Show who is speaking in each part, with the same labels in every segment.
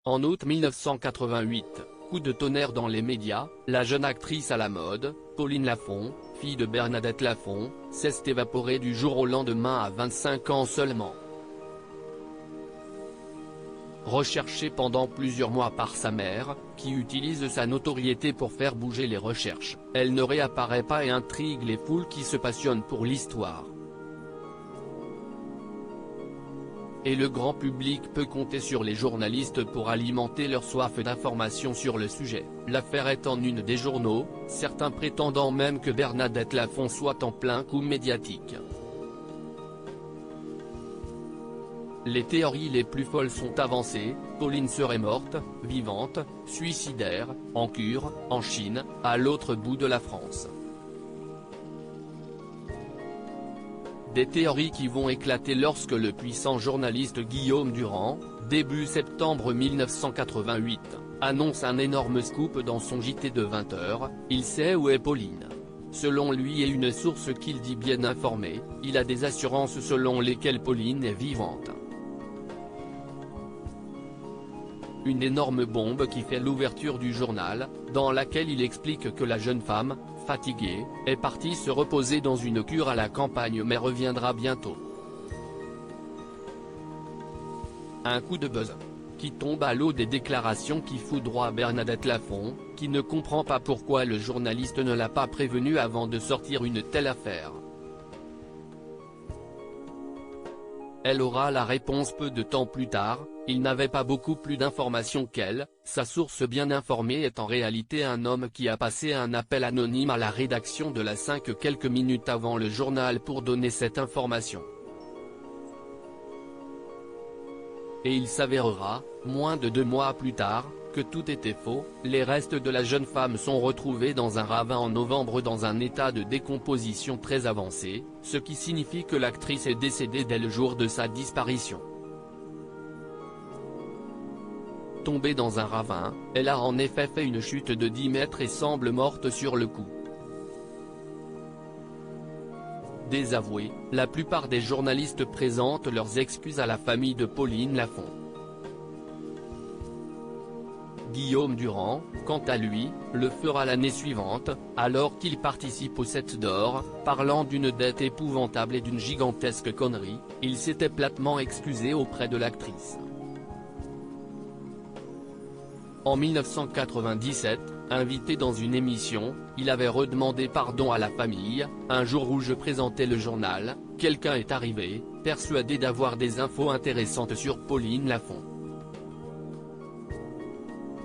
Speaker 1: En août 1988, coup de tonnerre dans les médias, la jeune actrice à la mode, Pauline Lafont, fille de Bernadette Lafont, s'est évaporée du jour au lendemain à 25 ans seulement. Recherchée pendant plusieurs mois par sa mère, qui utilise sa notoriété pour faire bouger les recherches, elle ne réapparaît pas et intrigue les foules qui se passionnent pour l'histoire. Et le grand public peut compter sur les journalistes pour alimenter leur soif d'information sur le sujet. L'affaire est en une des journaux, certains prétendant même que Bernadette Lafont soit en plein coup médiatique. Les théories les plus folles sont avancées: Pauline serait morte, vivante, suicidaire, en cure, en Chine, à l'autre bout de la France. Des théories qui vont éclater lorsque le puissant journaliste Guillaume Durand, début septembre 1988, annonce un énorme scoop dans son JT de 20h, il sait où est Pauline. Selon lui et une source qu'il dit bien informée, il a des assurances selon lesquelles Pauline est vivante. Une énorme bombe qui fait l'ouverture du journal, dans laquelle il explique que la jeune femme, fatiguée, est partie se reposer dans une cure à la campagne mais reviendra bientôt. Un coup de buzz qui tombe à l'eau des déclarations qui foudroient Bernadette Lafont, qui ne comprend pas pourquoi le journaliste ne l'a pas prévenue avant de sortir une telle affaire. Elle aura la réponse peu de temps plus tard: il n'avait pas beaucoup plus d'informations qu'elle. Sa source bien informée est en réalité un homme qui a passé un appel anonyme à la rédaction de la 5 quelques minutes avant le journal pour donner cette information. Et il s'avérera, moins de 2 mois plus tard, que tout était faux. Les restes de la jeune femme sont retrouvés dans un ravin en novembre dans un état de décomposition très avancé, ce qui signifie que l'actrice est décédée dès le jour de sa disparition. Tombée dans un ravin, elle a en effet fait une chute de 10 mètres et semble morte sur le coup. Désavoués, la plupart des journalistes présentent leurs excuses à la famille de Pauline Lafont. Guillaume Durand, quant à lui, le fera l'année suivante, alors qu'il participe aux 7 d'or, parlant d'une dette épouvantable et d'une gigantesque connerie. Il s'était platement excusé auprès de l'actrice. En 1997, invité dans une émission, il avait redemandé pardon à la famille. Un jour où je présentais le journal, quelqu'un est arrivé, persuadé d'avoir des infos intéressantes sur Pauline Lafont.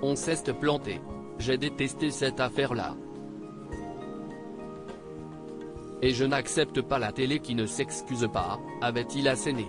Speaker 1: On s'est planté. J'ai détesté cette affaire-là. Et je n'accepte pas la télé qui ne s'excuse pas, avait-il asséné.